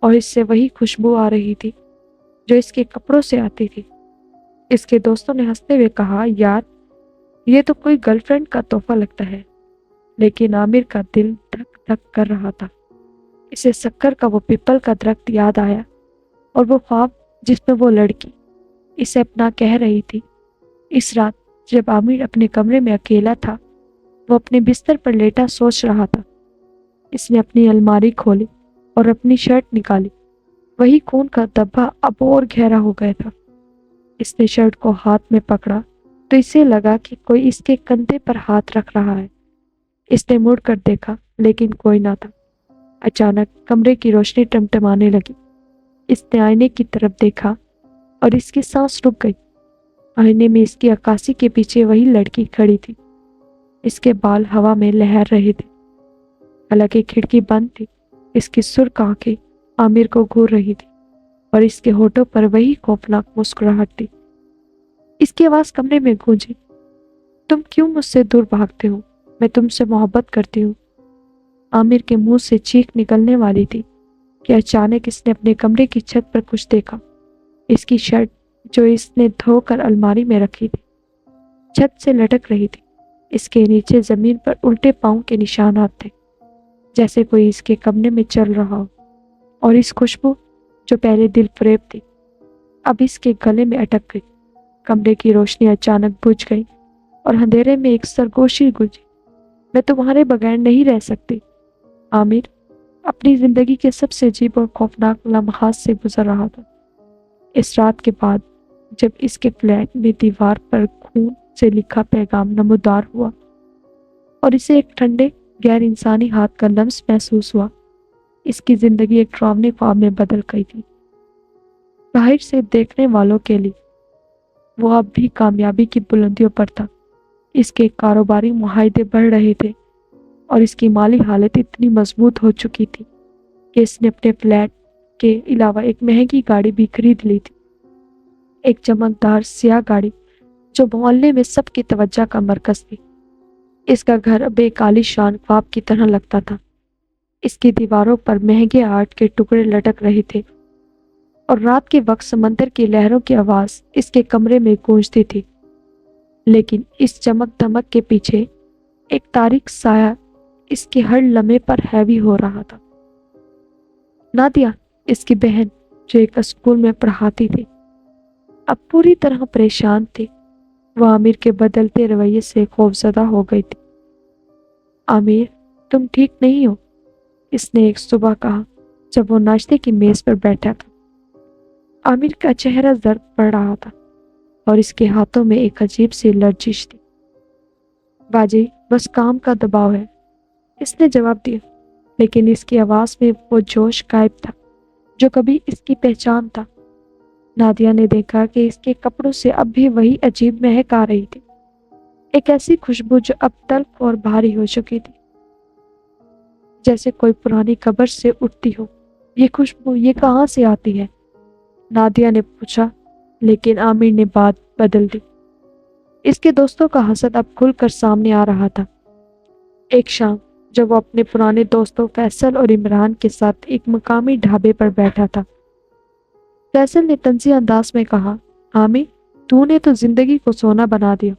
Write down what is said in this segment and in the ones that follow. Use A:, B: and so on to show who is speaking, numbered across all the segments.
A: اور اس سے وہی خوشبو آ رہی تھی جو اس کے کپڑوں سے آتی تھی۔ اس کے دوستوں نے ہنستے ہوئے کہا، یار یہ تو کوئی گرل فرینڈ کا تحفہ لگتا ہے۔ لیکن عامر کا دل دھک دھک کر رہا تھا۔ اسے سکر کا وہ پیپل کا درخت یاد آیا اور وہ خواب جس میں وہ لڑکی اسے اپنا کہہ رہی تھی۔ اس رات جب عامر اپنے کمرے میں اکیلا تھا، وہ اپنے بستر پر لیٹا سوچ رہا تھا۔ اس نے اپنی الماری کھولی اور اپنی شرٹ نکالی۔ وہی خون کا دھبا اب اور گہرا ہو گیا تھا۔ اس نے شرٹ کو ہاتھ میں پکڑا تو اسے لگا کہ کوئی اس کے کندھے پر ہاتھ رکھ رہا ہے۔ اس نے مڑ کر دیکھا لیکن کوئی نہ تھا۔ اچانک کمرے کی روشنی ٹمٹمانے لگی۔ اس نے آئینے کی طرف دیکھا اور اس کی سانس رک گئی۔ آئینے میں اس کی عکاسی کے پیچھے وہی لڑکی کھڑی تھی۔ اس کے بال ہوا میں لہر رہے تھے۔ حالانکہ کھڑکی بند تھی، اس کی سرخ آنکھیں عامر کو گھور رہی تھی اور اس کے ہونٹوں پر وہی خوفناک مسکراہٹ تھی۔ اس کی آواز کمرے میں گونجی، تم کیوں مجھ سے دور بھاگتے ہو؟ میں تم سے محبت کرتی ہوں۔ عامر کے منہ سے چیخ نکلنے والی تھی کہ اچانک اس نے اپنے کمرے کی چھت پر کچھ دیکھا۔ اس کی شرٹ جو اس نے دھو کر الماری میں رکھی تھی چھت سے لٹک رہی تھی۔ اس کے نیچے زمین پر الٹے پاؤں کے نشانات تھے، جیسے کوئی اس کے کمرے میں چل رہا ہو۔ اور اس خوشبو جو پہلے دل فریب تھی اب اس کے گلے میں اٹک گئی۔ کمرے کی روشنی اچانک بجھ گئی اور اندھیرے میں ایک سرگوشی گونجی، میں تمہارے بغیر نہیں رہ سکتی۔ عامر اپنی زندگی کے سب سے عجیب اور خوفناک لمحات سے گزر رہا تھا۔ اس رات کے بعد جب اس کے فلیٹ میں دیوار پر خون سے لکھا پیغام نمودار ہوا اور اسے ایک ٹھنڈے غیر انسانی ہاتھ کا لمس محسوس ہوا، اس کی زندگی ایک ڈراؤنے خواب میں بدل گئی تھی۔ باہر سے دیکھنے والوں کے لیے وہ اب بھی کامیابی کی بلندیوں پر تھا۔ اس کے کاروباری معاہدے بڑھ رہے تھے اور اس کی مالی حالت اتنی مضبوط ہو چکی تھی کہ اس نے اپنے فلیٹ کے علاوہ ایک مہنگی گاڑی بھی خرید لی تھی، ایک چمکدار سیاہ گاڑی جو محلے میں سب کی توجہ کا مرکز تھی۔ اس کا گھر اب ایک عالی شان خواب کی طرح لگتا تھا۔ اس کی دیواروں پر مہنگے آرٹ کے ٹکڑے لٹک رہے تھے اور رات کے وقت سمندر کی لہروں کی آواز اس کے کمرے میں گونجتی تھی۔ لیکن اس چمک دمک کے پیچھے ایک تاریک سایہ اس کے ہر لمحے پر ہیوی ہو رہا تھا۔ نادیہ، اس کی بہن جو ایک اسکول میں پڑھاتی تھی، اب پوری طرح پریشان تھی۔ وہ عامر کے بدلتے رویے سے خوفزدہ ہو گئی تھی۔ عامر، تم ٹھیک نہیں ہو؟ اس نے ایک صبح کہا جب وہ ناشتے کی میز پر بیٹھا تھا۔ عامر کا چہرہ زرد پڑ رہا تھا اور اس کے ہاتھوں میں ایک عجیب سی لرزش تھی۔ باجی، بس کام کا دباؤ ہے، اس نے جواب دیا، لیکن اس کی آواز میں وہ جوش غائب تھا جو کبھی اس کی پہچان تھا۔ نادیہ نے دیکھا کہ اس کے کپڑوں سے اب بھی وہی عجیب مہک آ رہی تھی، ایک ایسی خوشبو جو اب تلخ اور بھاری ہو چکی تھی، جیسے کوئی پرانی قبر سے اٹھتی ہو۔ یہ خوشبو یہ کہاں سے آتی ہے؟ نادیہ نے پوچھا، لیکن عامر نے بات بدل دی۔ اس کے دوستوں کا حسد اب کھل کر سامنے آ رہا تھا۔ ایک شام جب وہ اپنے پرانے دوستوں فیصل اور عمران کے ساتھ ایک مقامی ڈھابے پر بیٹھا تھا، فیصل نے طنزی انداز میں کہا، عامر، تو نے تو زندگی کو سونا بنا دیا،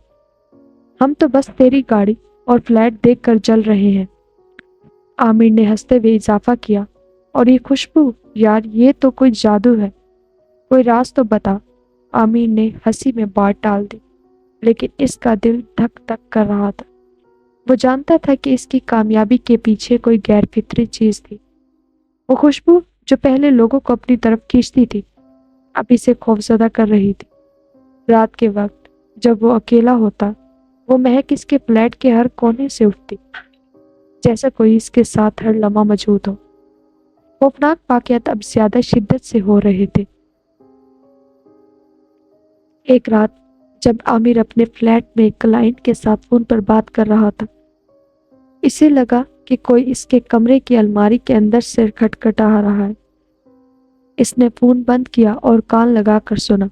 A: ہم تو بس تیری گاڑی اور فلیٹ دیکھ کر جل رہے ہیں۔ عامر نے ہنستے ہوئے اضافہ کیا، اور یہ خوشبو، یار یہ تو کوئی جادو ہے، کوئی راز تو بتا۔ عامر نے ہنسی میں بات ٹال دی، لیکن اس کا دل دھک دھک کر رہا تھا۔ وہ جانتا تھا کہ اس کی کامیابی کے پیچھے کوئی غیر فطری چیز تھی۔ وہ خوشبو جو پہلے لوگوں کو اپنی طرف کھینچتی تھی اب اسے خوفزدہ کر رہی تھی۔ رات کے وقت جب وہ اکیلا ہوتا، وہ مہک اس کے فلیٹ کے ہر کونے سے اٹھتی، جیسا کوئی اس کے ساتھ ہر لمحہ موجود ہو۔ خوفناک واقعات اب زیادہ شدت سے ہو رہے تھے۔ ایک رات جب عامر اپنے فلیٹ میں ایک کلائنٹ کے ساتھ فون پر بات کر رہا تھا، اسے لگا کہ کوئی اس کے کمرے کی الماری کے اندر سے کھٹکھٹا رہا ہے۔ اس نے فون بند کیا اور کان لگا کر سنا۔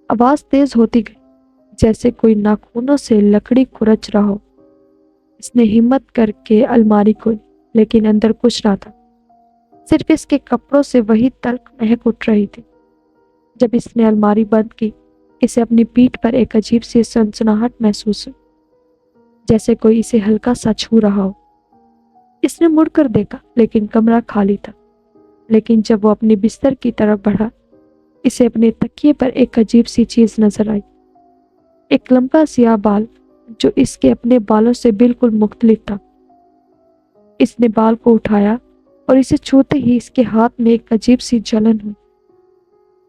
A: آواز تیز ہوتی گئی، جیسے کوئی ناخنوں سے لکڑی کھرچ رہا ہو۔ اس نے ہمت کر کے الماری کھولی، لیکن اندر کچھ نہ تھا۔ صرف اس کے کپڑوں سے وہی تلخ مہک اٹھ رہی تھی۔ جب اس نے الماری بند کی، اسے اپنی پیٹھ پر ایک عجیب سی سنسناہٹ محسوس ہوئی، جیسے کوئی اسے ہلکا سا چھو رہا ہو۔ اس نے مڑ کر دیکھا، لیکن کمرہ خالی تھا۔ لیکن جب وہ اپنے بستر کی طرف بڑھا، اسے اپنے تکیے پر ایک عجیب سی چیز نظر آئی، ایک لمبا سیاہ بال جو اس کے اپنے بالوں سے بالکل مختلف تھا۔ اس نے بال کو اٹھایا اور اسے چھوتے ہی اس کے ہاتھ میں ایک عجیب سی جلن ہوئی۔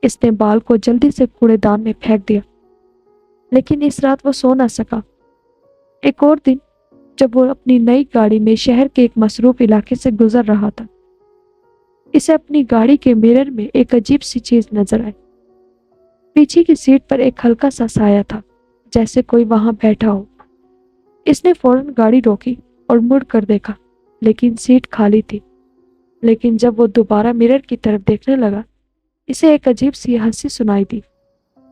A: اس نے بال کو جلدی سے کوڑے دان میں پھینک دیا، لیکن اس رات وہ سو نہ سکا۔ ایک اور دن جب وہ اپنی نئی گاڑی میں شہر کے ایک مصروف علاقے سے گزر رہا تھا، اسے اپنی گاڑی کے مرر میں ایک عجیب سی چیز نظر آئی۔ پیچھے کی سیٹ پر ایک ہلکا سا سایہ تھا، جیسے کوئی وہاں بیٹھا ہو۔ اس نے فوراً گاڑی روکی اور مڑ کر دیکھا، لیکن سیٹ خالی تھی۔ لیکن جب وہ دوبارہ مرر کی طرف دیکھنے لگا، اسے ایک عجیب سی ہنسی سنائی دی،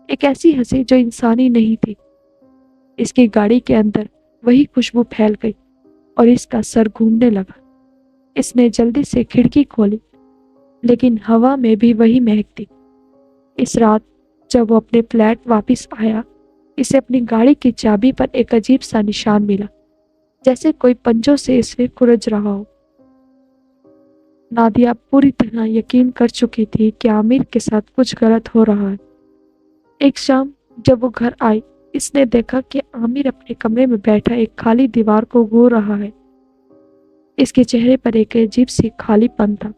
A: ایک ایسی ہنسی جو انسانی نہیں تھی۔ اس کی گاڑی کے اندر وہی خوشبو پھیل گئی اور اس کا سر گھومنے لگا۔ اس نے جلدی سے کھڑکی کھولی، لیکن ہوا میں بھی وہی مہک تھی۔ اس رات جب وہ اپنے فلیٹ واپس آیا، اسے اپنی گاڑی کی چابی پر ایک عجیب سا نشان ملا، جیسے کوئی پنجوں سے اسے کھرچ رہا ہو۔ نادیہ پوری طرح یقین کر چکی تھی کہ عامر کے ساتھ کچھ غلط ہو رہا ہے۔ ایک شام جب وہ گھر آئی، اس نے دیکھا کہ عامر اپنے کمرے میں بیٹھا ایک خالی دیوار کو گھور رہا ہے۔ اس کے چہرے پر ایک عجیب سی خالی پن تھا،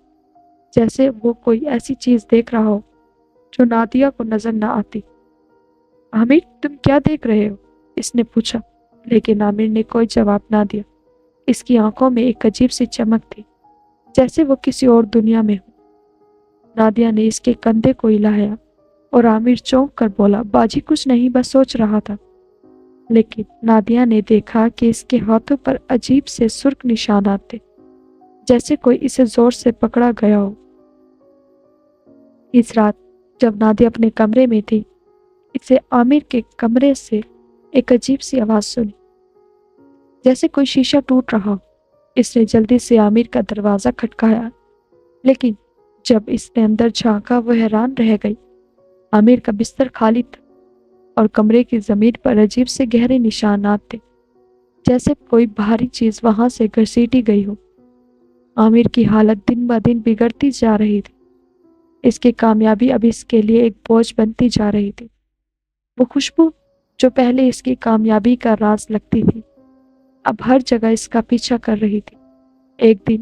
A: جیسے وہ کوئی ایسی چیز دیکھ رہا ہو جو نادیہ کو نظر نہ آتی۔ عامر، تم کیا دیکھ رہے ہو؟ اس نے پوچھا، لیکن عامر نے کوئی جواب نہ دیا۔ اس کی آنکھوں میں ایک عجیب سی چمک تھی، جیسے وہ کسی اور دنیا میں ہو۔ نادیہ نے اس کے کندھے کو ہلایا اور عامر چونک کر بولا، باجی کچھ نہیں، بس سوچ رہا تھا۔ لیکن نادیہ نے دیکھا کہ اس کے ہاتھوں پر عجیب سے سرخ نشانات تھے، جیسے کوئی اسے زور سے پکڑا گیا ہو۔ اس رات جب نادیہ اپنے کمرے میں تھی، اسے عامر کے کمرے سے ایک عجیب سی آواز سنی، جیسے کوئی شیشہ ٹوٹ رہا ہو۔ اس نے جلدی سے عامر کا دروازہ کھٹکایا، لیکن جب اس نے اندر جھانکا وہ حیران رہ گئی۔ عامر کا بستر خالی تھا اور کمرے کی زمین پر عجیب سے گہرے نشانات تھے، جیسے کوئی بھاری چیز وہاں سے گھسیٹی گئی ہو۔ عامر کی حالت دن بہ دن بگڑتی جا رہی تھی۔ اس کی کامیابی اب اس کے لیے ایک بوجھ بنتی جا رہی تھی۔ وہ خوشبو جو پہلے اس کی کامیابی کا راز لگتی تھی، اب ہر جگہ اس کا پیچھا کر رہی تھی۔ ایک دن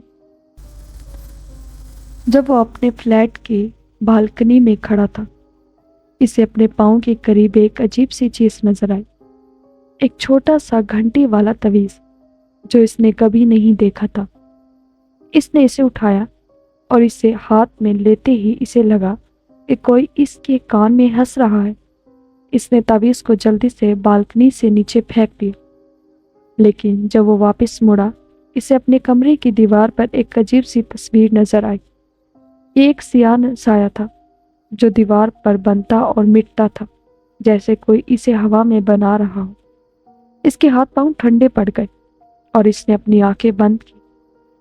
A: جب وہ اپنے فلیٹ کی بالکنی میں کھڑا تھا، اسے اپنے پاؤں کے قریب ایک عجیب سی چیز نظر آئی، ایک چھوٹا سا گھنٹی والا تعویذ جو اس نے کبھی نہیں دیکھا تھا۔ اس نے اسے اٹھایا اور اسے ہاتھ میں لیتے ہی اسے لگا کہ کوئی اس کے کان میں ہنس رہا ہے۔ اس نے تعویذ کو جلدی سے بالکنی سے نیچے پھینک دیا، لیکن جب وہ واپس مڑا، اسے اپنے کمرے کی دیوار پر ایک عجیب سی تصویر نظر آئی۔ یہ ایک سیاہ سایہ تھا جو دیوار پر بنتا اور مٹتا تھا، جیسے کوئی اسے ہوا میں بنا رہا ہو۔ اس کے ہاتھ پاؤں ٹھنڈے پڑ گئے اور اس نے اپنی آنکھیں بند کی،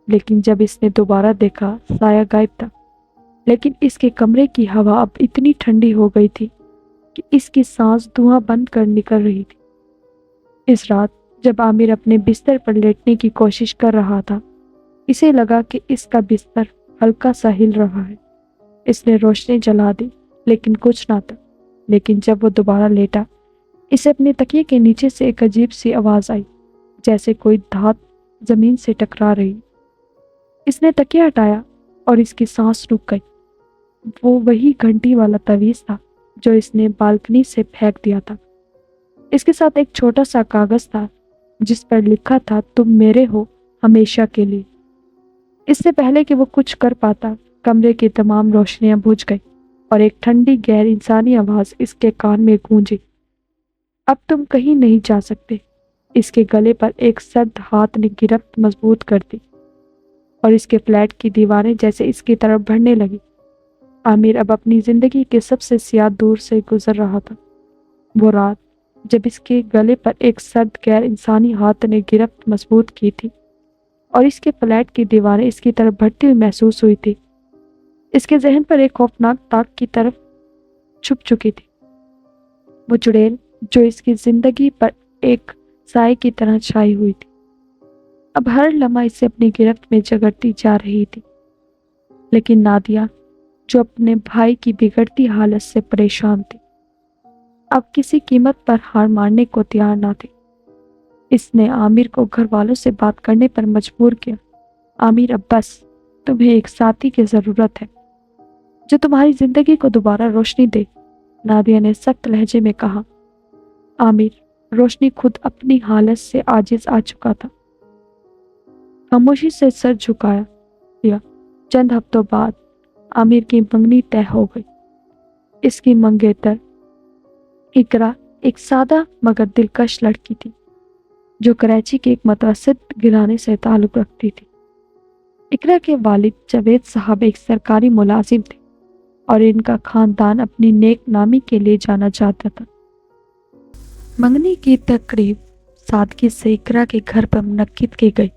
A: لیکن جب اس نے دوبارہ دیکھا، سایہ غائب تھا۔ لیکن اس کے کمرے کی ہوا اب اتنی ٹھنڈی ہو گئی تھی کہ اس کی سانس دھواں بند کر نکل رہی تھی۔ اس رات جب عامر اپنے بستر پر لیٹنے کی کوشش کر رہا تھا، اسے لگا کہ اس کا بستر ہلکا سا ہل رہا ہے۔ اس نے روشنی جلا دی، لیکن کچھ نہ تھا۔ لیکن جب وہ دوبارہ لیٹا، اسے اپنے تکیے کے نیچے سے ایک عجیب سی آواز آئی، جیسے کوئی دھات زمین سے ٹکرا رہی۔ اس نے تکیہ ہٹایا اور اس کی سانس رک گئی۔ وہ وہی گھنٹی والا تعویذ تھا جو اس نے بالکنی سے پھینک دیا تھا۔ اس کے ساتھ ایک چھوٹا سا کاغذ تھا جس پر لکھا تھا، تم میرے ہو ہمیشہ کے لیے۔ اس سے پہلے کہ وہ کچھ کر پاتا، کمرے کی تمام روشنیاں بجھ گئی اور ایک ٹھنڈی غیر انسانی آواز اس کے کان میں گونجی، اب تم کہیں نہیں جا سکتے۔ اس کے گلے پر ایک سرد ہاتھ نے گرفت مضبوط کر دی اور اس کے فلیٹ کی دیواریں جیسے اس کی طرف بڑھنے لگی۔ عامر اب اپنی زندگی کے سب سے سیاہ دور سے گزر رہا تھا۔ وہ رات جب اس کے گلے پر ایک سرد غیر انسانی ہاتھ نے گرفت مضبوط کی تھی اور اس کے فلیٹ کی دیواریں اس کی طرف بڑھتی ہوئی محسوس ہوئی تھی، اس کے ذہن پر ایک خوفناک داغ کی طرف چھپ چکی تھی، وہ چڑیل جو اس کی زندگی پر ایک سائے کی طرح چھائی ہوئی تھی، اب ہر لمحہ اسے اپنی گرفت میں جگڑتی جا رہی تھی۔ لیکن نادیہ جو اپنے بھائی کی بگڑتی حالت سے پریشان تھی، اب کسی قیمت پر ہار ماننے کو تیار نہ تھی۔ اس نے عامر کو گھر والوں سے بات کرنے پر مجبور کیا۔ عامر اب بس تمہیں ایک ساتھی کی ضرورت ہے جو تمہاری زندگی کو دوبارہ روشنی دے، نادیہ نے سخت لہجے میں کہا۔ عامر روشنی خود اپنی حالت سے عاجز آ چکا تھا، خاموشی سے سر جھکایا دیا۔ چند ہفتوں بعد عامر کی منگنی طے ہو گئی۔ اس کی منگیتر اقرا ایک سادہ مگر دلکش لڑکی تھی جو کراچی کے ایک متوسط گھرانے سے تعلق رکھتی تھی۔ اقرا کے والد جاوید صاحب ایک سرکاری ملازم تھے اور ان کا خاندان اپنی نیک نامی کے لیے جانا جاتا تھا۔ منگنی کی تقریب سادگی سے اقرا کے گھر پر منعقد کی گئی۔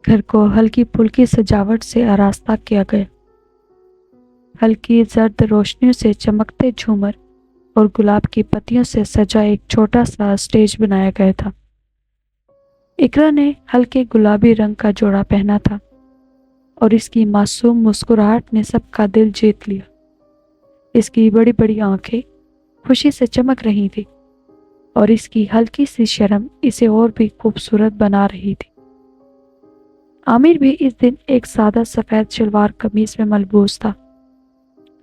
A: گھر کو ہلکی پھلکی سجاوٹ سے آراستہ کیا گیا۔ ہلکی زرد روشنیوں سے چمکتے جھومر اور گلاب کی پتیوں سے سجا ایک چھوٹا سا اسٹیج بنایا گیا تھا۔ اقرا نے ہلکے گلابی رنگ کا جوڑا پہنا تھا اور اس کی معصوم مسکراہٹ نے سب کا دل جیت لیا۔ اس کی بڑی بڑی آنکھیں خوشی سے چمک رہی تھی اور اس کی ہلکی سی شرم اسے اور بھی خوبصورت بنا رہی تھی۔ عامر بھی اس دن ایک سادہ سفید شلوار قمیص میں ملبوس تھا،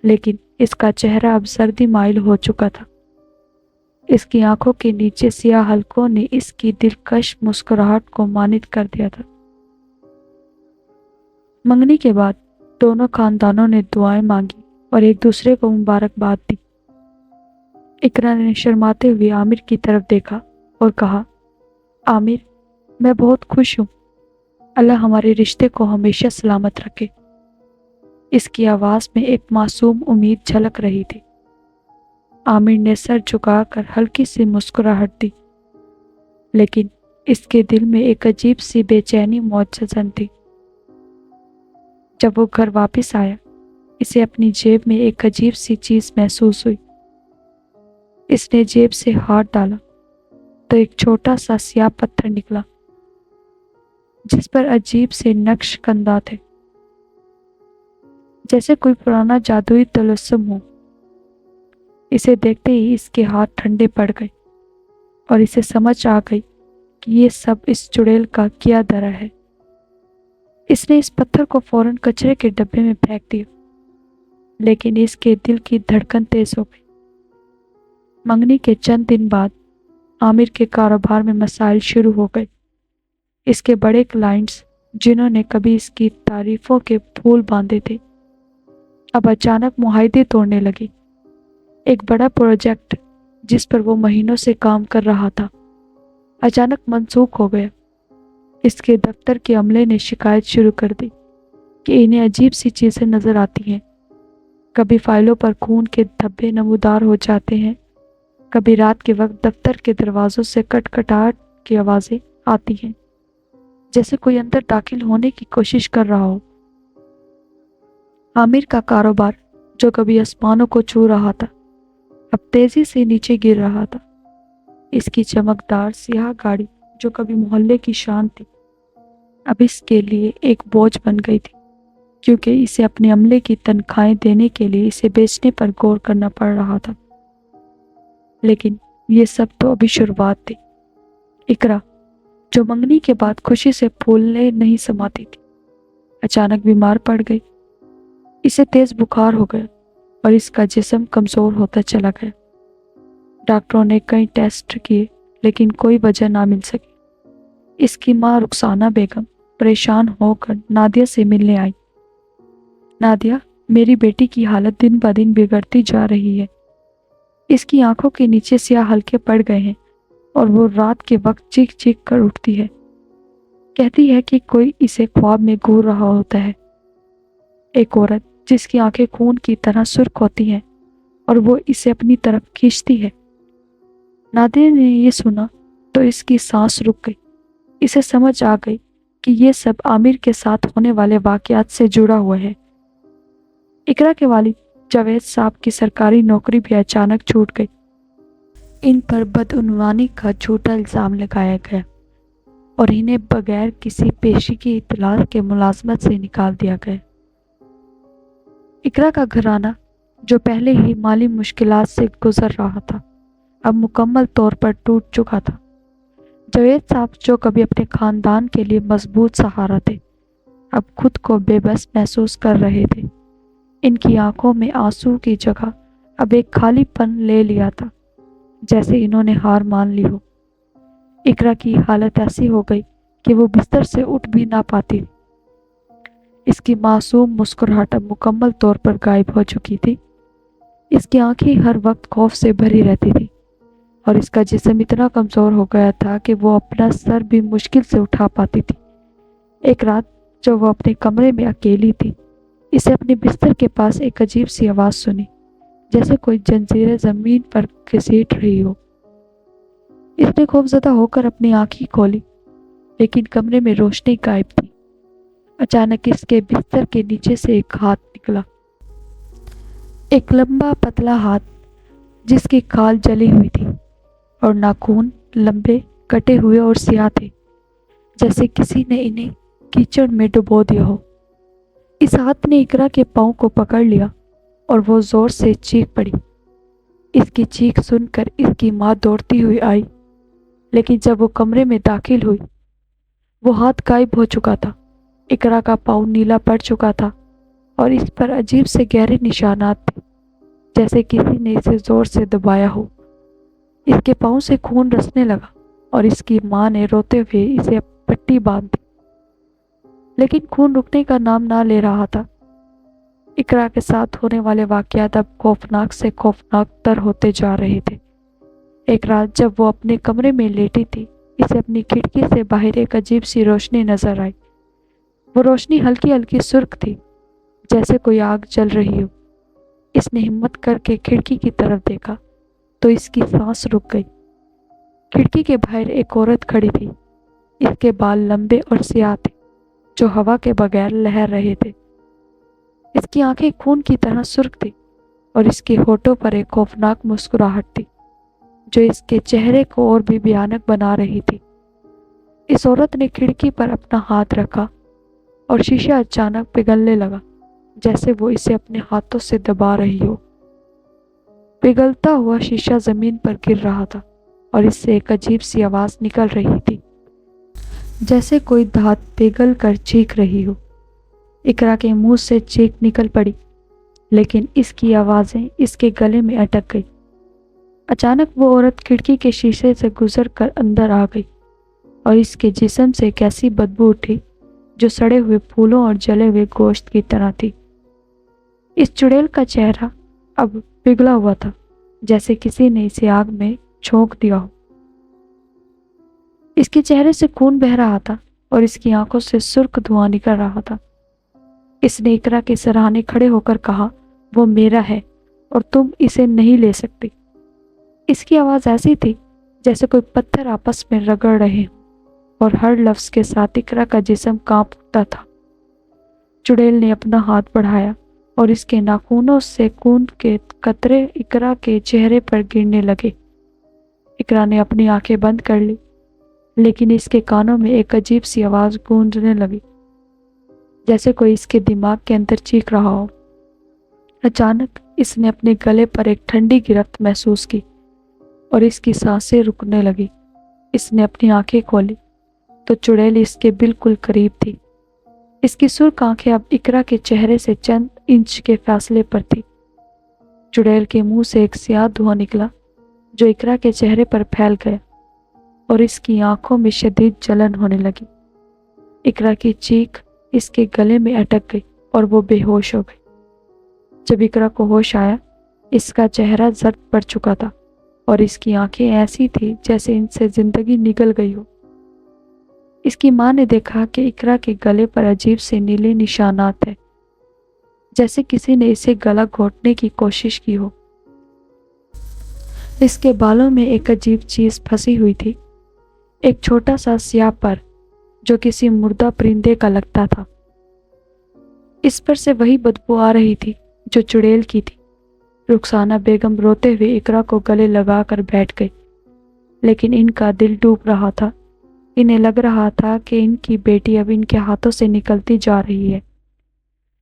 A: لیکن اس کا چہرہ اب سردی مائل ہو چکا تھا۔ اس کی آنکھوں کے نیچے سیاہ حلقوں نے اس کی دلکش مسکراہٹ کو مانند کر دیا تھا۔ منگنی کے بعد دونوں خاندانوں نے دعائیں مانگی اور ایک دوسرے کو مبارکباد دی۔ اقرا نے شرماتے ہوئے عامر کی طرف دیکھا اور کہا، عامر میں بہت خوش ہوں، اللہ ہمارے رشتے کو ہمیشہ سلامت رکھے۔ اس کی آواز میں ایک معصوم امید جھلک رہی تھی۔ عامر نے سر جھکا کر ہلکی سی مسکراہٹ دی، لیکن اس کے دل میں ایک عجیب سی بے چینی موجزن تھی۔ جب وہ گھر واپس آیا، اسے اپنی جیب میں ایک عجیب سی چیز محسوس ہوئی۔ اس نے جیب سے ہاتھ ڈالا تو ایک چھوٹا سا سیاہ پتھر نکلا جس پر عجیب سے نقش کندہ تھے، جیسے کوئی پرانا جادوئی طلسم ہو۔ اسے دیکھتے ہی اس کے ہاتھ ٹھنڈے پڑ گئے اور اسے سمجھ آ گئی کہ یہ سب اس چڑیل کا کیا دھرا ہے۔ اس نے اس پتھر کو فوراً کچرے کے ڈبے میں پھینک دیا، لیکن اس کے دل کی دھڑکن تیز ہو گئی۔ منگنی کے چند دن بعد عامر کے کاروبار میں مسائل شروع ہو گئے۔ اس کے بڑے کلائنٹس جنہوں نے کبھی اس کی تعریفوں کے پھول باندھے تھے، اب اچانک معاہدے توڑنے لگے۔ ایک بڑا پروجیکٹ جس پر وہ مہینوں سے کام کر رہا تھا، اچانک منسوخ ہو گیا۔ اس کے دفتر کے عملے نے شکایت شروع کر دی کہ انہیں عجیب سی چیزیں نظر آتی ہیں۔ کبھی فائلوں پر خون کے دھبے نمودار ہو جاتے ہیں، کبھی رات کے وقت دفتر کے دروازوں سے کٹکھٹاہٹ کی آوازیں آتی ہیں، جیسے کوئی اندر داخل ہونے کی کوشش کر رہا ہو۔ عامر کا کاروبار جو کبھی آسمانوں کو چھو رہا تھا، اب تیزی سے نیچے گر رہا تھا۔ اس کی چمکدار سیاہ گاڑی جو کبھی محلے کی شان تھی، اب اس کے لیے ایک بوجھ بن گئی تھی، کیونکہ اسے اپنے عملے کی تنخواہیں دینے کے لیے اسے بیچنے پر غور کرنا پڑ رہا تھا۔ لیکن یہ سب تو ابھی شروعات تھی۔ اقرا جو منگنی کے بعد خوشی سے پھولنے نہیں سماتی تھی، اچانک بیمار پڑ گئی۔ اسے تیز بخار ہو گیا اور اس کا جسم کمزور ہوتا چلا گیا۔ ڈاکٹروں نے کئی ٹیسٹ کیے لیکن کوئی وجہ نہ مل سکی۔ اس کی ماں رخسانہ بیگم پریشان ہو کر نادیہ سے ملنے آئی۔ نادیہ، میری بیٹی کی حالت دن بہ دن بگڑتی جا رہی ہے۔ اس کی آنکھوں کے نیچے سیاہ حلقے پڑ گئے ہیں اور وہ رات کے وقت چیخ چیخ کر اٹھتی ہے۔ کہتی ہے کہ کوئی اسے خواب میں گھور رہا ہوتا ہے۔ ایک عورت جس کی آنکھیں خون کی طرح سرخ ہوتی ہیں اور وہ اسے اپنی طرف کھینچتی ہے۔ نادیہ نے یہ سنا تو اس کی سانس رک گئی۔ اسے سمجھ آ گئی کہ یہ سب عامر کے ساتھ ہونے والے واقعات سے جڑا ہوا ہے۔ اقرا کے والد جاوید صاحب کی سرکاری نوکری بھی اچانک چھوٹ گئی۔ ان پر بدعنوانی کا جھوٹا الزام لگایا گیا اور انہیں بغیر کسی پیشی کی اطلاع کے ملازمت سے نکال دیا گیا۔ اقرا کا گھرانہ جو پہلے ہی مالی مشکلات سے گزر رہا تھا اب مکمل طور پر ٹوٹ چکا تھا۔ جاوید صاحب جو کبھی اپنے خاندان کے لیے مضبوط سہارا تھے اب خود کو بے بس محسوس کر رہے تھے۔ ان کی آنکھوں میں آنسو کی جگہ اب ایک خالی پن لے لیا تھا، جیسے انہوں نے ہار مان لی ہو۔ اقرا کی حالت ایسی ہو گئی کہ وہ بستر سے اٹھ بھی نہ پاتی۔ اس کی معصوم مسکراہٹ اب مکمل طور پر غائب ہو چکی تھی۔ اس کی آنکھیں ہر وقت خوف سے بھری رہتی تھی اور اس کا جسم اتنا کمزور ہو گیا تھا کہ وہ اپنا سر بھی مشکل سے اٹھا پاتی تھی۔ ایک رات جب وہ اپنے کمرے میں اکیلی تھی، اسے اپنے بستر کے پاس ایک عجیب سی آواز سنی، جیسے کوئی زنجیریں زمین پر گھسیٹ رہی ہو۔ اس نے خوفزدہ ہو کر اپنی آنکھیں کھولی، لیکن کمرے میں روشنی غائب تھی۔ اچانک اس کے بستر کے نیچے سے ایک ہاتھ نکلا، ایک لمبا پتلا ہاتھ جس کی کھال جلی ہوئی تھی اور ناخن لمبے، کٹے ہوئے اور سیاہ تھے، جیسے کسی نے انہیں کیچڑ میں ڈبو دیا ہو۔ اس ہاتھ نے اقرا کے پاؤں کو پکڑ لیا اور وہ زور سے چیخ پڑی۔ اس کی چیخ سن کر اس کی ماں دوڑتی ہوئی آئی، لیکن جب وہ کمرے میں داخل ہوئی وہ ہاتھ غائب ہو چکا تھا۔ اقرا کا پاؤں نیلا پڑ چکا تھا اور اس پر عجیب سے گہرے نشانات تھے، جیسے کسی نے اسے زور سے دبایا ہو۔ اس کے پاؤں سے خون رسنے لگا اور اس کی ماں نے روتے ہوئے اسے پٹی باندھ دی، لیکن خون رکنے کا نام نہ لے رہا تھا۔ اقرا کے ساتھ ہونے والے واقعات اب خوفناک سے خوفناک تر ہوتے جا رہے تھے۔ ایک رات جب وہ اپنے کمرے میں لیٹی تھی، اسے اپنی کھڑکی سے باہر ایک عجیب سی روشنی نظر آئی۔ وہ روشنی ہلکی ہلکی سرخ تھی، جیسے کوئی آگ جل رہی ہو۔ اس نے ہمت کر کے کھڑکی کی طرف دیکھا تو اس کی سانس رک گئی۔ کھڑکی کے باہر ایک عورت کھڑی تھی۔ اس کے بال لمبے اور سیاہ تھے جو ہوا کے بغیر لہر رہے تھے۔ اس کی آنکھیں خون کی طرح سرخ تھی اور اس کے ہونٹوں پر ایک خوفناک مسکراہٹ تھی جو اس کے چہرے کو اور بھی بھیانک بنا رہی تھی۔ اس عورت نے کھڑکی پر اپنا ہاتھ رکھا اور شیشہ اچانک پگھلنے لگا، جیسے وہ اسے اپنے ہاتھوں سے دبا رہی ہو۔ پگھلتا ہوا شیشہ زمین پر گر رہا تھا اور اس سے ایک عجیب سی آواز نکل رہی تھی، جیسے کوئی دھات پگھل کر چیخ رہی ہو۔ اقرا کے منہ سے چیخ نکل پڑی، لیکن اس کی آوازیں اس کے گلے میں اٹک گئی۔ اچانک وہ عورت کھڑکی کے شیشے سے گزر کر اندر آ گئی اور اس کے جسم سے ایک ایسی بدبو اٹھی جو سڑے ہوئے پھولوں اور جلے ہوئے گوشت کی طرح تھی۔ اس چڑیل کا چہرہ اب پگھلا ہوا تھا، جیسے کسی نے اسے آگ میں جھونک دیا ہو۔ اس کے چہرے سے خون بہہ رہا تھا اور اس کی آنکھوں سے سرخ دھواں نکل رہا تھا۔ اس نے اقرا کے سرہانے کھڑے ہو کر کہا، وہ میرا ہے اور تم اسے نہیں لے سکتے۔ اس کی آواز ایسی تھی جیسے کوئی پتھر آپس میں رگڑ رہے ہوں اور ہر لفظ کے ساتھ اقرا کا جسم کانپ اٹھتا تھا۔ چڑیل نے اپنا ہاتھ بڑھایا اور اس کے ناخنوں سے خون کے قطرے اقرا کے چہرے پر گرنے لگے۔ اقرا نے اپنی آنکھیں بند کر لی، لیکن اس کے کانوں میں ایک عجیب سی آواز گونجنے لگی، جیسے کوئی اس کے دماغ کے اندر چیخ رہا ہو۔ اچانک اس نے اپنے گلے پر ایک ٹھنڈی گرفت محسوس کی اور اس کی سانسیں رکنے لگی۔ اس نے اپنی آنکھیں کھولی تو چڑیل اس کے بالکل قریب تھی۔ اس کی سرخ آنکھیں اب اقرا کے چہرے سے چند انچ کے فاصلے پر تھی۔ چڑیل کے منہ سے ایک سیاہ دھواں نکلا جو اقرا کے چہرے پر پھیل گیا اور اس کی آنکھوں میں شدید جلن ہونے لگی۔ اقرا کی چیخ اس کے گلے میں اٹک گئی اور وہ بے ہوش ہو گئی۔ جب اقرا کو ہوش آیا، اس کا چہرہ زرد پڑ چکا تھا اور اس کی آنکھیں ایسی تھی جیسے ان سے زندگی نگل گئی ہو۔ اس کی ماں نے دیکھا کہ اقرا کے گلے پر عجیب سے نیلے نشانات ہیں، جیسے کسی نے اسے گلا گھونٹنے کی کوشش کی ہو۔ اس کے بالوں میں ایک عجیب چیز پھنسی ہوئی تھی، ایک چھوٹا سا سیاہ پر جو کسی مردہ پرندے کا لگتا تھا۔ اس پر سے وہی بدبو آ رہی تھی جو چڑیل کی تھی۔ رخسانہ بیگم روتے ہوئے اقرا کو گلے لگا کر بیٹھ گئی، لیکن ان کا دل ڈوب رہا تھا۔ انہیں لگ رہا تھا کہ ان کی بیٹی اب ان کے ہاتھوں سے نکلتی جا رہی ہے۔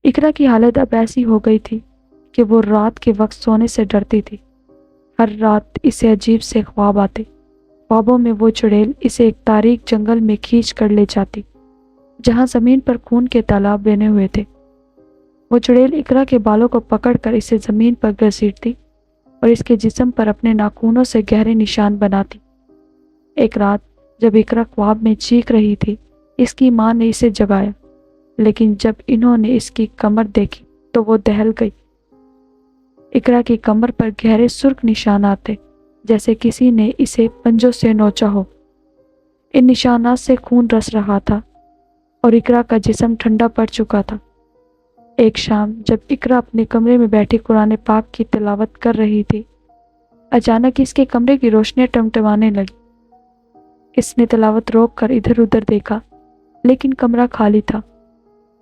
A: اقرا کی حالت اب ایسی ہو گئی تھی کہ وہ رات کے وقت سونے سے ڈرتی تھی۔ ہر رات اسے عجیب سے خواب آتے۔ خوابوں میں وہ چڑیل اسے ایک تاریک جنگل میں کھینچ کر لے جاتی، جہاں زمین پر خون کے تالاب بنے ہوئے تھے۔ وہ چڑیل اقرا کے بالوں کو پکڑ کر اسے زمین پر گھسیٹتی اور اس کے جسم پر اپنے ناخنوں سے گہرے نشان بناتی۔ ایک رات جب اقرا خواب میں چیخ رہی تھی، اس کی ماں نے اسے جگایا، لیکن جب انہوں نے اس کی کمر دیکھی تو وہ دہل گئی۔ اقرا کی کمر پر گہرے سرخ نشانات تھے، جیسے کسی نے اسے پنجوں سے نوچا ہو۔ ان نشانات سے خون رس رہا تھا اور اقرا کا جسم ٹھنڈا پڑ چکا تھا۔ ایک شام جب اقرا اپنے کمرے میں بیٹھی قرآن پاک کی تلاوت کر رہی تھی، اچانک اس کے کمرے کی روشنیاں ٹمٹمانے لگی۔ اس نے تلاوت روک کر ادھر ادھر دیکھا، لیکن کمرہ خالی تھا۔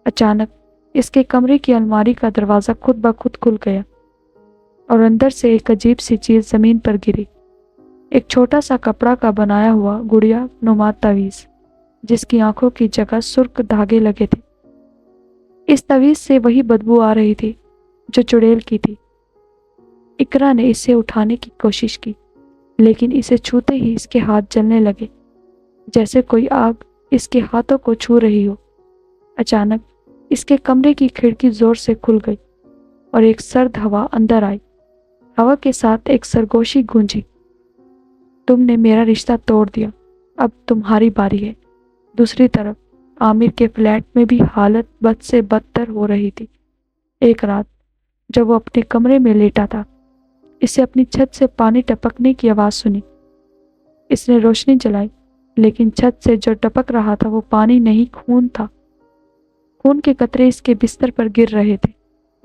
A: اچانک اس کے کمرے کی الماری کا دروازہ خود بخود کھل گیا اور اندر سے ایک عجیب سی چیز زمین پر گری۔ ایک چھوٹا سا کپڑا کا بنایا ہوا گڑیا نما تعویذ، جس کی آنکھوں کی جگہ سرخ دھاگے لگے تھے۔ اس تعویذ سے وہی بدبو آ رہی تھی جو چڑیل کی تھی۔ اقرا نے اسے اٹھانے کی کوشش کی، لیکن اسے چھوتے ہی اس کے ہاتھ جلنے لگے، جیسے کوئی آگ اس کے ہاتھوں کو چھو رہی ہو۔ اچانک اس کے کمرے کی کھڑکی زور سے کھل گئی اور ایک سرد ہوا اندر آئی۔ ہوا کے ساتھ ایک سرگوشی گونجی، تم نے میرا رشتہ توڑ دیا، اب تمہاری باری ہے۔ دوسری طرف عامر کے فلیٹ میں بھی حالت بد سے بدتر ہو رہی تھی۔ ایک رات جب وہ اپنے کمرے میں لیٹا تھا، اسے اپنی چھت سے پانی ٹپکنے کی آواز سنی۔ اس نے روشنی جلائی، لیکن چھت سے جو ٹپک رہا تھا وہ پانی نہیں، خون تھا۔ خون کے قطرے اس کے بستر پر گر رہے تھے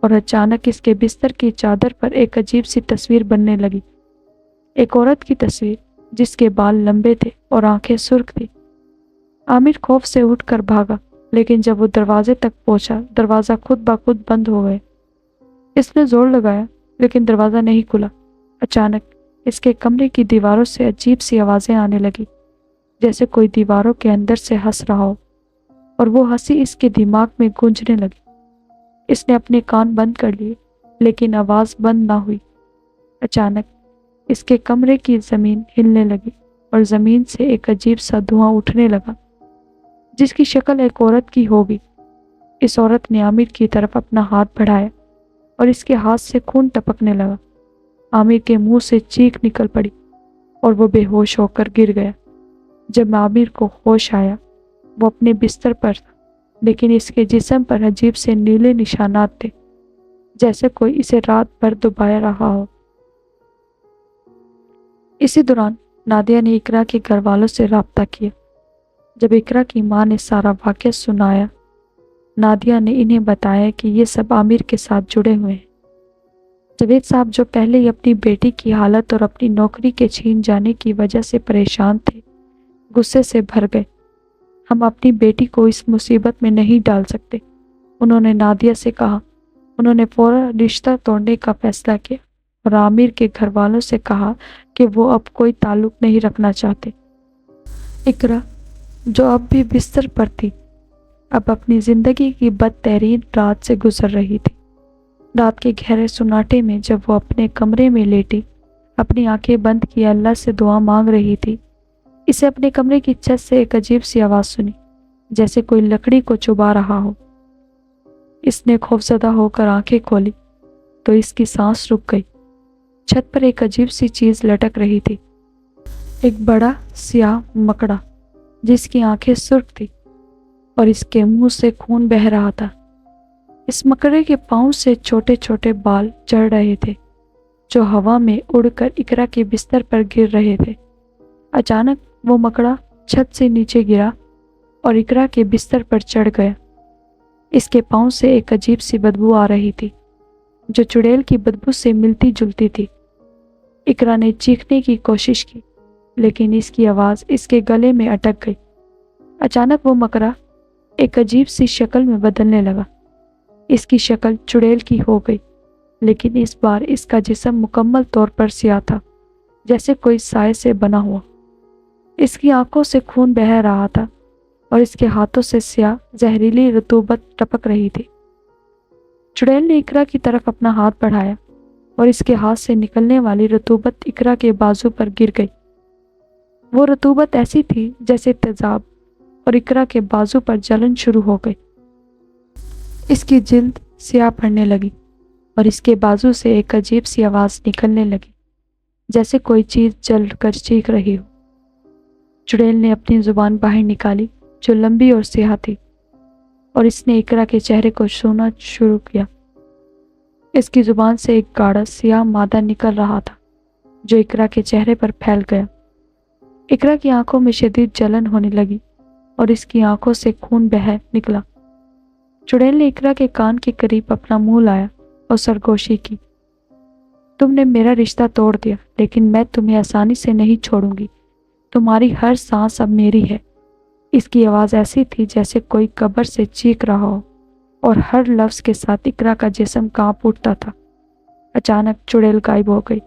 A: اور اچانک اس کے بستر کی چادر پر ایک عجیب سی تصویر بننے لگی۔ ایک عورت کی تصویر جس کے بال لمبے تھے اور آنکھیں سرخ تھی۔ عامر خوف سے اٹھ کر بھاگا، لیکن جب وہ دروازے تک پہنچا، دروازہ خود بخود بند ہو گیا۔ اس نے زور لگایا، لیکن دروازہ نہیں کھلا۔ اچانک اس کے کمرے کی دیواروں سے عجیب سی آوازیں آنے لگی، جیسے کوئی دیواروں کے اندر سے ہنس رہا ہو، اور وہ ہنسی اس کے دماغ میں گونجنے لگی۔ اس نے اپنے کان بند کر لیے، لیکن آواز بند نہ ہوئی۔ اچانک اس کے کمرے کی زمین ہلنے لگی اور زمین سے ایک عجیب سا دھواں اٹھنے لگا، جس کی شکل ایک عورت کی ہوگی۔ اس عورت نے عامر کی طرف اپنا ہاتھ بڑھایا اور اس کے ہاتھ سے خون ٹپکنے لگا۔ عامر کے منہ سے چیخ نکل پڑی اور وہ بے ہوش ہو کر گر گیا۔ جب عامر کو ہوش آیا، وہ اپنے بستر پر تھا، لیکن اس کے جسم پر عجیب سے نیلے نشانات تھے، جیسے کوئی اسے رات بھر دبایا رہا ہو۔ اسی دوران نادیہ نے اقرا کے گھر والوں سے رابطہ کیا۔ جب اقرا کی ماں نے سارا واقعہ سنایا، نادیہ نے انہیں بتایا کہ یہ سب عامر کے ساتھ جڑے ہوئے ہیں۔ جاوید صاحب جو پہلے ہی اپنی بیٹی کی حالت اور اپنی نوکری کے چھین جانے کی وجہ سے پریشان تھے، غصے سے بھر گئے۔ ہم اپنی بیٹی کو اس مصیبت میں نہیں ڈال سکتے، انہوں نے نادیہ سے کہا۔ انہوں نے فوراً رشتہ توڑنے کا فیصلہ کیا اور عامر کے گھر والوں سے کہا کہ وہ اب کوئی تعلق نہیں رکھنا چاہتے۔ اقرا جو اب بھی بستر پر تھی، اب اپنی زندگی کی بدترین رات سے گزر رہی تھی۔ رات کے گہرے سناٹے میں جب وہ اپنے کمرے میں لیٹی، اپنی آنکھیں بند کیے اللہ سے دعا مانگ رہی تھی، اسے اپنے کمرے کی چھت سے ایک عجیب سی آواز سنی، جیسے کوئی لکڑی کو چبا رہا ہو۔ اس نے خوفزدہ ہو کر آنکھیں کھولی تو اس کی سانس رک گئی۔ چھت پر ایک عجیب سی چیز لٹک رہی تھی، ایک بڑا سیاہ مکڑا جس کی آنکھیں سرخ تھی اور اس کے منہ سے خون بہہ رہا تھا۔ اس مکڑے کے پاؤں سے چھوٹے چھوٹے بال چڑھ رہے تھے جو ہوا میں اڑ کر اقرا کے بستر پر گر رہے تھے۔ اچانک وہ مکڑا چھت سے نیچے گرا اور اقرا کے بستر پر چڑھ گیا۔ اس کے پاؤں سے ایک عجیب سی بدبو آ رہی تھی جو چڑیل کی بدبو سے ملتی جلتی تھی۔ اقرا نے چیخنے کی کوشش کی، لیکن اس کی آواز اس کے گلے میں اٹک گئی۔ اچانک وہ مکڑا ایک عجیب سی شکل میں بدلنے لگا۔ اس کی شکل چڑیل کی ہو گئی لیکن اس بار اس کا جسم مکمل طور پر سیاہ تھا، جیسے کوئی سائے سے بنا ہوا۔ اس کی آنکھوں سے خون بہہ رہا تھا اور اس کے ہاتھوں سے سیاہ زہریلی رطوبت ٹپک رہی تھی۔ چڑیل نے اقرا کی طرف اپنا ہاتھ بڑھایا اور اس کے ہاتھ سے نکلنے والی رطوبت اقرا کے بازو پر گر گئی۔ وہ رطوبت ایسی تھی جیسے تیزاب، اور اقرا کے بازو پر جلن شروع ہو گئی۔ اس کی جلد سیاہ پڑنے لگی اور اس کے بازو سے ایک عجیب سی آواز نکلنے لگی، جیسے کوئی چیز جل کر چیخ رہی ہو۔ چڑیل نے اپنی زبان باہر نکالی جو لمبی اور سیاہ تھی، اور اس نے اقرا کے چہرے کو چھونا شروع کیا۔ اس کی زبان سے ایک گاڑھا سیاہ مادہ نکل رہا تھا جو اقرا کے چہرے پر پھیل گیا۔ اقرا کی آنکھوں میں شدید جلن ہونے لگی اور اس کی آنکھوں سے خون بہہ نکلا۔ چڑیل نے اقرا کے کان کے قریب اپنا منہ لایا اور سرگوشی کی۔ تم نے میرا رشتہ توڑ دیا، لیکن میں تمہیں آسانی سے نہیں چھوڑوں گی۔ تمہاری ہر سانس اب میری ہے۔ اس کی آواز ایسی تھی جیسے کوئی قبر سے چیخ رہا ہو، اور ہر لفظ کے ساتھ اقرا کا جسم کانپ اٹھتا تھا۔ اچانک چڑیل غائب ہو گئی،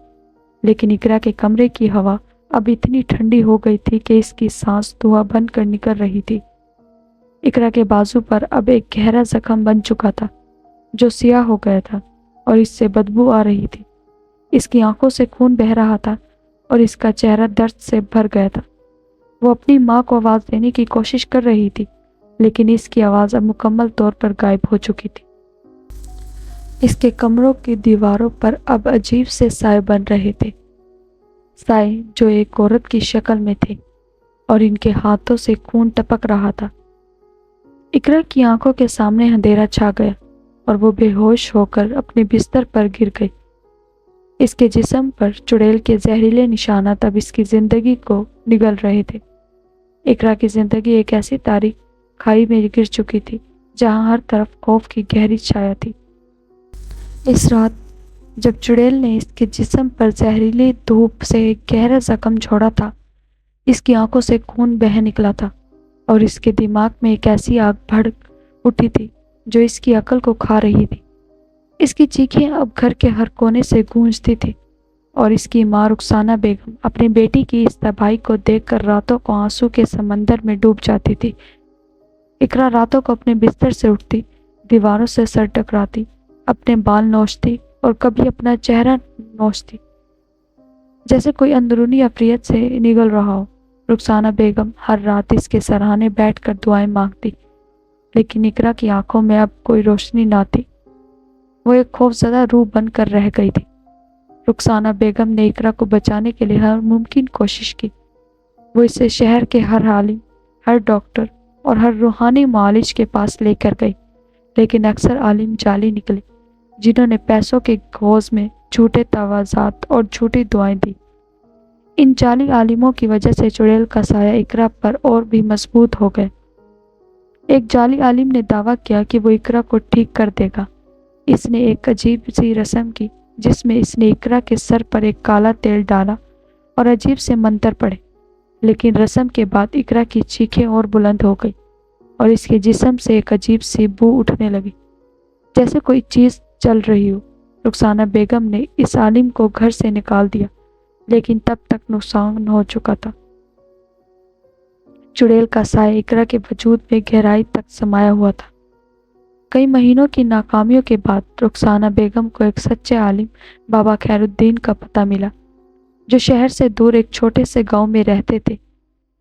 A: لیکن اقرا کے کمرے کی ہوا اب اتنی ٹھنڈی ہو گئی تھی کہ اس کی سانس دھواں بن کر نکل رہی تھی۔ اقرا کے بازو پر اب ایک گہرا زخم بن چکا تھا جو سیاہ ہو گیا تھا اور اس سے بدبو آ رہی تھی۔ اس کی آنکھوں سے خون بہہ رہا تھا اور اس کا چہرہ درد سے بھر گیا تھا۔ وہ اپنی ماں کو آواز دینے کی کوشش کر رہی تھی، لیکن اس کی آواز اب مکمل طور پر غائب ہو چکی تھی۔ اس کے کمروں کی دیواروں پر اب عجیب سے سائے بن رہے تھے، سائے جو ایک عورت کی شکل میں تھے، اور ان کے ہاتھوں سے خون ٹپک رہا تھا۔ اقرا کی آنکھوں کے سامنے اندھیرا چھا گیا اور وہ بے ہوش ہو کر اپنے بستر پر گر گئی۔ اس کے جسم پر چڑیل کے زہریلے نشانات اب اس کی زندگی کو نگل رہے تھے۔ اقرا کی زندگی ایک ایسی تاریک کھائی میں گر چکی تھی جہاں ہر طرف خوف کی گہری چھایا تھی۔ اس رات جب چڑیل نے اس کے جسم پر زہریلی دھوپ سے ایک گہرا زخم چھوڑا تھا، اس کی آنکھوں سے خون بہہ نکلا تھا اور اس کے دماغ میں ایک ایسی آگ بھڑک اٹھی تھی جو اس کی عقل کو کھا رہی تھی۔ اس کی چیخیں اب گھر کے ہر کونے سے گونجتی تھی، اور اس کی ماں رخسانہ بیگم اپنی بیٹی کی اس تباہی کو دیکھ کر راتوں کو آنسو کے سمندر میں ڈوب جاتی تھی۔ اقرا راتوں کو اپنے بستر سے اٹھتی، دیواروں سے سر ٹکراتی، اپنے بال نوچتی اور کبھی اپنا چہرہ نوچتی، جیسے کوئی اندرونی عفریت سے نگل رہا ہو۔ رخسانہ بیگم ہر رات اس کے سرہانے بیٹھ کر دعائیں مانگتی، لیکن اقرا کی آنکھوں میں اب کوئی روشنی نہ تھی۔ وہ ایک خوفزدہ روح بن کر رہ گئی تھی۔ رخسانہ بیگم نے اقرا کو بچانے کے لیے ہر ممکن کوشش کی۔ وہ اسے شہر کے ہر عالم، ہر ڈاکٹر اور ہر روحانی معالج کے پاس لے کر گئی، لیکن اکثر عالم جعلی نکلے جنہوں نے پیسوں کے گھوز میں جھوٹے توازات اور جھوٹی دعائیں دی۔ ان جعلی عالموں کی وجہ سے چڑیل کا سایہ اقرا پر اور بھی مضبوط ہو گئے۔ ایک جعلی عالم نے دعویٰ کیا کہ وہ اقرا کو ٹھیک کر دے گا۔ اس نے ایک عجیب سی رسم کی جس میں اس نے اقرا کے سر پر ایک کالا تیل ڈالا اور عجیب سے منتر پڑھے، لیکن رسم کے بعد اقرا کی چیخیں اور بلند ہو گئی اور اس کے جسم سے ایک عجیب سی بو اٹھنے لگی، جیسے کوئی چیز جل رہی ہو۔ رخسانہ بیگم نے اس عالم کو گھر سے نکال دیا، لیکن تب تک نقصان ہو چکا تھا۔ چڑیل کا سایہ اقرا کے وجود میں گہرائی تک سمایا ہوا تھا۔ کئی مہینوں کی ناکامیوں کے بعد رخسانہ بیگم کو ایک سچے عالم بابا خیر الدین کا پتہ ملا، جو شہر سے دور ایک چھوٹے سے گاؤں میں رہتے تھے۔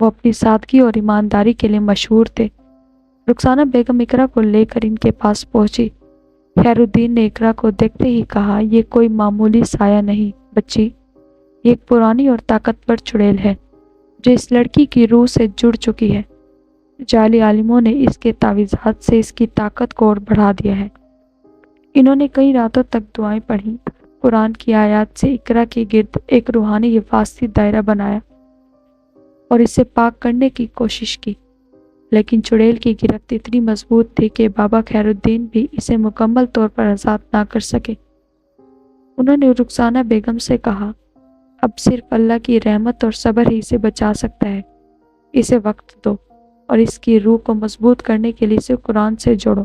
A: وہ اپنی سادگی اور ایمانداری کے لیے مشہور تھے۔ رخسانہ بیگم اقرا کو لے کر ان کے پاس پہنچی۔ خیر الدین نے اقرا کو دیکھتے ہی کہا، یہ کوئی معمولی سایہ نہیں بچی، یہ ایک پرانی اور طاقتور چڑیل ہے جو اس لڑکی کی روح سے جڑ چکی ہے۔ جعلی عالموں نے اس کے تعویذات سے اس کی طاقت کو اور بڑھا دیا ہے۔ انہوں نے کئی راتوں تک دعائیں پڑھیں، قرآن کی آیات سے اقرا کے گرد ایک روحانی حفاظتی دائرہ بنایا اور اسے پاک کرنے کی کوشش کی، لیکن چڑیل کی گرفت اتنی مضبوط تھی کہ بابا خیر الدین بھی اسے مکمل طور پر آزاد نہ کر سکے۔ انہوں نے رخسانہ بیگم سے کہا، اب صرف اللہ کی رحمت اور صبر ہی اسے بچا سکتا ہے۔ اسے وقت دو اور اس کی روح کو مضبوط کرنے کے لیے اسے قرآن سے جوڑو۔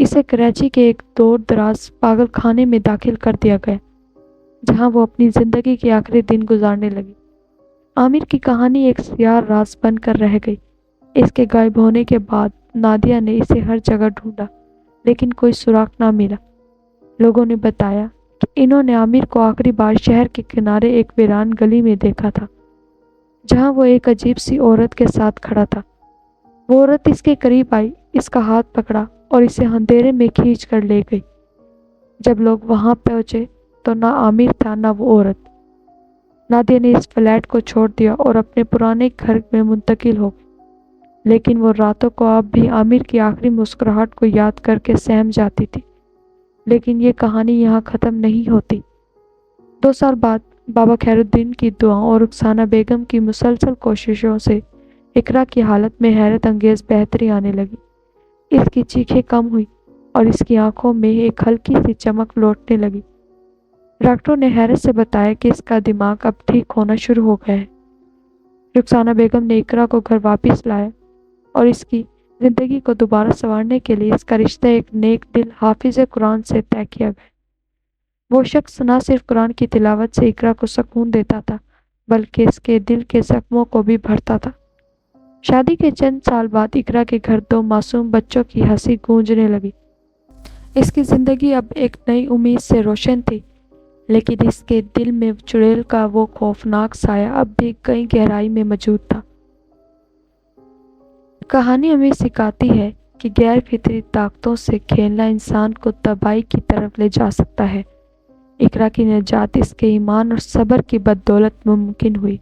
A: اسے کراچی کے ایک دور دراز پاگل خانے میں داخل کر دیا گیا، جہاں وہ اپنی زندگی کے آخری دن گزارنے لگی۔ عامر کی کہانی ایک سیاہ راز بن کر رہ گئی۔ اس کے غائب ہونے کے بعد نادیہ نے اسے ہر جگہ ڈھونڈا، لیکن کوئی سراغ نہ ملا۔ لوگوں نے بتایا کہ انہوں نے عامر کو آخری بار شہر کے کنارے ایک ویران گلی میں دیکھا تھا، جہاں وہ ایک عجیب سی عورت کے ساتھ کھڑا تھا۔ وہ عورت اس کے قریب آئی، اس کا ہاتھ پکڑا اور اسے اندھیرے میں کھینچ کر لے گئی۔ جب لوگ وہاں پہنچے تو نہ عامر تھا نہ وہ عورت۔ نادیہ نے اس فلیٹ کو چھوڑ دیا اور اپنے پرانے گھر میں منتقل ہو گئی، لیکن وہ راتوں کو اب بھی عامر کی آخری مسکراہٹ کو یاد کر کے سہم جاتی تھی۔ لیکن یہ کہانی یہاں ختم نہیں ہوتی۔ 2 سال بعد بابا خیر الدین کی دعاؤں اور رخسانہ بیگم کی مسلسل کوششوں سے اقرا کی حالت میں حیرت انگیز بہتری آنے لگی۔ اس کی چیخیں کم ہوئی اور اس کی آنکھوں میں ایک ہلکی سی چمک لوٹنے لگی۔ ڈاکٹروں نے حیرت سے بتایا کہ اس کا دماغ اب ٹھیک ہونا شروع ہو گیا ہے۔ رخسانہ بیگم نے اقرا کو گھر واپس لایا اور اس کی زندگی کو دوبارہ سنوارنے کے لیے اس کا رشتہ ایک نیک دل حافظ قرآن سے طے کیا گیا۔ وہ شخص نہ صرف قرآن کی تلاوت سے اقرا کو سکون دیتا تھا، بلکہ اس کے دل کے زخموں کو بھی بھرتا تھا۔ شادی کے چند سال بعد اقرا کے گھر 2 معصوم بچوں کی ہنسی گونجنے لگی۔ اس کی زندگی اب ایک نئی امید سے روشن تھی، لیکن اس کے دل میں چڑیل کا وہ خوفناک سایہ اب بھی کئی گہرائی میں موجود تھا۔ کہانی ہمیں سکھاتی ہے کہ غیر فطری طاقتوں سے کھیلنا انسان کو تباہی کی طرف لے جا سکتا ہے۔ اقرا کی نجات اس کے ایمان اور صبر کی بدولت ممکن ہوئی،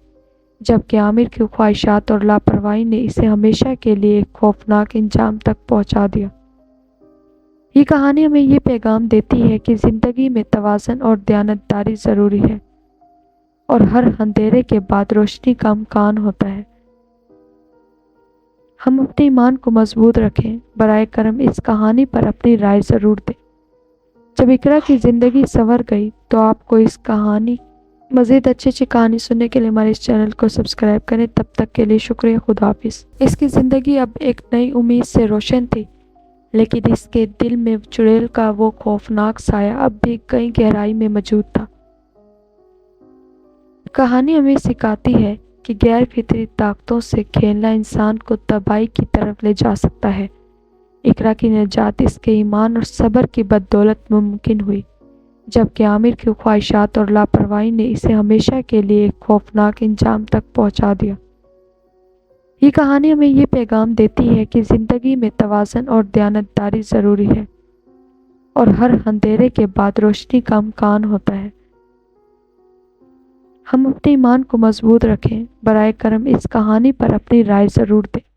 A: جبکہ عامر کی خواہشات اور لاپرواہی نے اسے ہمیشہ کے لیے ایک خوفناک انجام تک پہنچا دیا۔ یہ کہانی ہمیں یہ پیغام دیتی ہے کہ زندگی میں توازن اور دیانتداری ضروری ہے، اور ہر اندھیرے کے بعد روشنی کا امکان ہوتا ہے۔ ہم اپنے ایمان کو مضبوط رکھیں۔ برائے کرم اس کہانی پر اپنی رائے ضرور دیں۔ جب اقرا کی زندگی سنور گئی تو آپ کو اس کہانی مزید اچھی کہانی سننے کے لیے ہمارے اس چینل کو سبسکرائب کریں۔ تب تک کے لیے شکریہ۔ خدا حافظ۔ اس کی زندگی اب ایک نئی امید سے روشن تھی، لیکن اس کے دل میں چڑیل کا وہ خوفناک سایہ اب بھی کئی گہرائی میں موجود تھا۔ کہانی ہمیں سکھاتی ہے کہ غیر فطری طاقتوں سے کھیلنا انسان کو تباہی کی طرف لے جا سکتا ہے۔ اقرا کی نجات اس کے ایمان اور صبر کی بدولت ممکن ہوئی، جبکہ عامر کی خواہشات اور لاپرواہی نے اسے ہمیشہ کے لیے ایک خوفناک انجام تک پہنچا دیا۔ یہ کہانی ہمیں یہ پیغام دیتی ہے کہ زندگی میں توازن اور دیانتداری ضروری ہے، اور ہر اندھیرے کے بعد روشنی کا امکان ہوتا ہے۔ ہم اپنے ایمان کو مضبوط رکھیں۔ برائے کرم اس کہانی پر اپنی رائے ضرور دیں۔